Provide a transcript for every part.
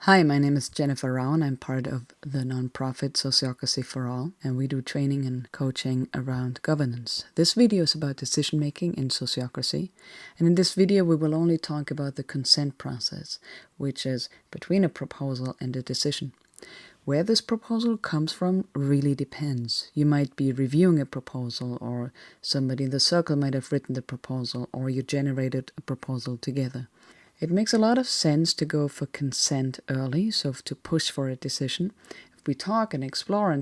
Hi, my name is Jennifer Rao and I'm part of the nonprofit Sociocracy for All, and we do training and coaching around governance. This video is about decision making in sociocracy, and in this video we will only talk about the consent process, which is between a proposal and a decision. Where this proposal comes from really depends. You might be reviewing a proposal, or somebody in the circle might have written the proposal, or you generated a proposal together. It makes a lot of sense to go for consent early, so to push for a decision. If we talk and explore,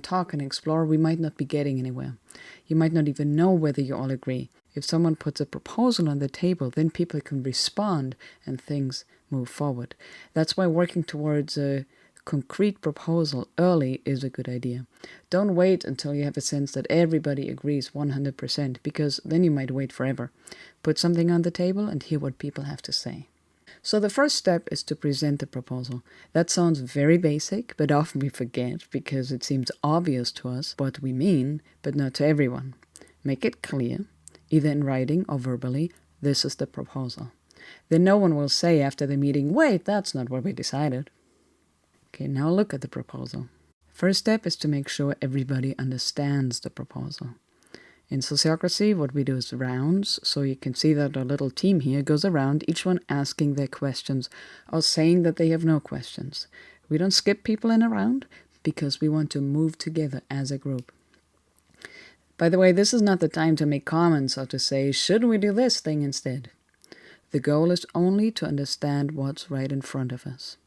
we might not be getting anywhere. You might not even know whether you all agree. If someone puts a proposal on the table, then people can respond and things move forward. That's why working towards a concrete proposal early is a good idea. Don't wait until you have a sense that everybody agrees 100%, because then you might wait forever. Put something on the table and hear what people have to say. So the first step is to present the proposal. That sounds very basic, but often we forget because it seems obvious to us what we mean, but not to everyone. Make it clear, either in writing or verbally, this is the proposal. Then no one will say after the meeting, wait, that's not what we decided. Okay, now look at the proposal. First step is to make sure everybody understands the proposal. In Sociocracy, what we do is rounds, so you can see that our little team here goes around, each one asking their questions or saying that they have no questions. We don't skip people in a round because we want to move together as a group. By the way, this is not the time to make comments or to say, shouldn't we do this thing instead? The goal is only to understand what's right in front of us.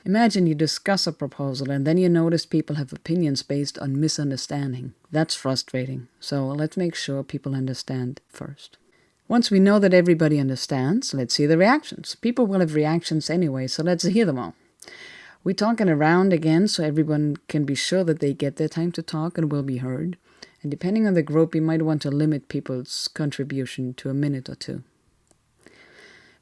Imagine you discuss a proposal and then you notice people have opinions based on misunderstanding. That's frustrating. So let's make sure people understand first. Once we know that everybody understands, let's see the reactions. People will have reactions anyway, so let's hear them all. We talk in a round again so everyone can be sure that they get their time to talk and will be heard. And depending on the group, you might want to limit people's contribution to a minute or two.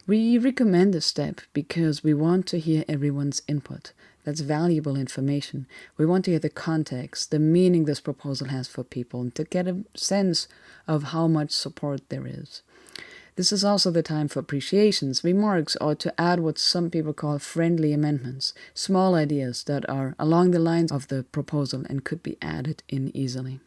We recommend this step because we want to hear everyone's input. That's valuable information. We want to hear the context, the meaning this proposal has for people, and to get a sense of how much support there is. This is also the time for appreciations, remarks, or to add what some people call friendly amendments, small ideas that are along the lines of the proposal and could be added in easily.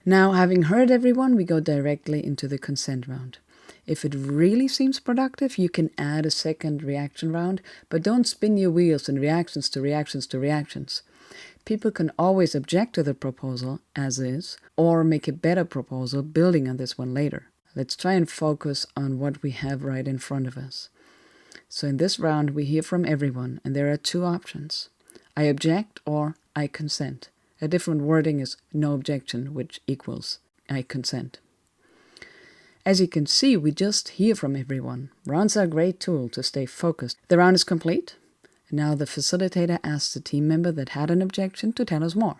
Now, having heard everyone, we go directly into the consent round. If it really seems productive, you can add a second reaction round, but don't spin your wheels in reactions to reactions to reactions. People can always object to the proposal as is, or make a better proposal building on this one later. Let's try and focus on what we have right in front of us. So in this round, we hear from everyone, and there are two options. I object or I consent. A different wording is no objection, which equals I consent. As you can see, we just hear from everyone. Rounds are a great tool to stay focused. The round is complete. Now the facilitator asks the team member that had an objection to tell us more.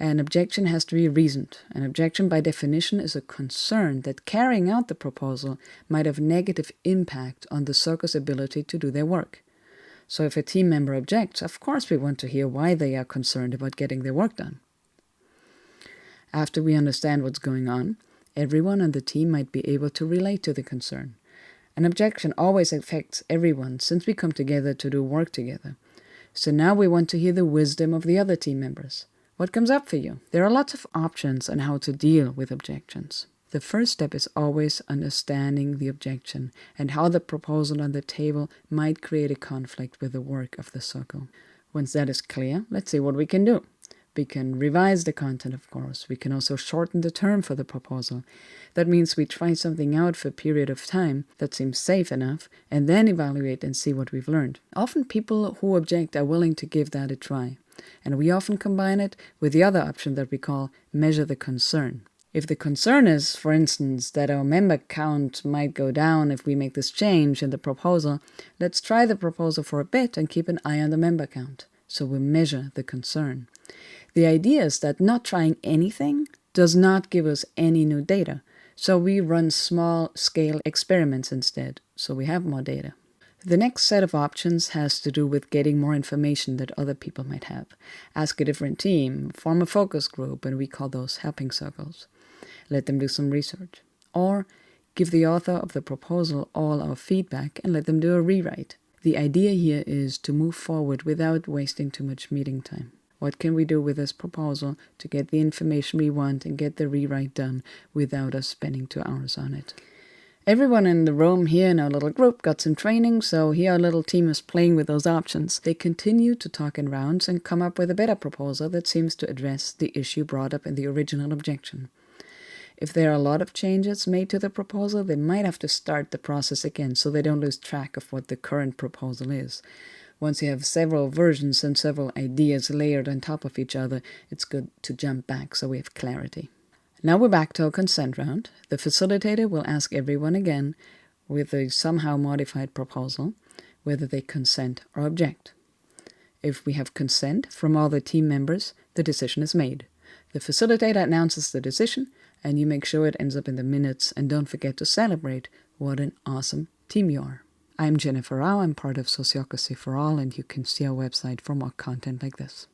An objection has to be reasoned. An objection by definition is a concern that carrying out the proposal might have negative impact on the circle's ability to do their work. So if a team member objects, of course we want to hear why they are concerned about getting their work done. After we understand what's going on, everyone on the team might be able to relate to the concern. An objection always affects everyone since we come together to do work together. So now we want to hear the wisdom of the other team members. What comes up for you? There are lots of options on how to deal with objections. The first step is always understanding the objection and how the proposal on the table might create a conflict with the work of the circle. Once that is clear, let's see what we can do. We can revise the content, of course. We can also shorten the term for the proposal. That means we try something out for a period of time that seems safe enough, and then evaluate and see what we've learned. Often people who object are willing to give that a try. And we often combine it with the other option that we call measure the concern. If the concern is, for instance, that our member count might go down if we make this change in the proposal, let's try the proposal for a bit and keep an eye on the member count. So we measure the concern. The idea is that not trying anything does not give us any new data. So we run small-scale experiments instead, so we have more data. The next set of options has to do with getting more information that other people might have. Ask a different team, form a focus group, and we call those helping circles. Let them do some research. Or give the author of the proposal all our feedback and let them do a rewrite. The idea here is to move forward without wasting too much meeting time. What can we do with this proposal to get the information we want and get the rewrite done without us spending 2 hours on it? Everyone in the room here in our little group got some training, so here our little team is playing with those options. They continue to talk in rounds and come up with a better proposal that seems to address the issue brought up in the original objection. If there are a lot of changes made to the proposal, they might have to start the process again so they don't lose track of what the current proposal is. Once you have several versions and several ideas layered on top of each other, it's good to jump back so we have clarity. Now we're back to our consent round. The facilitator will ask everyone again, with a somehow modified proposal, whether they consent or object. If we have consent from all the team members, the decision is made. The facilitator announces the decision, and you make sure it ends up in the minutes, and don't forget to celebrate what an awesome team you are. I'm Jennifer Rao. I'm part of Sociocracy for All, and you can see our website for more content like this.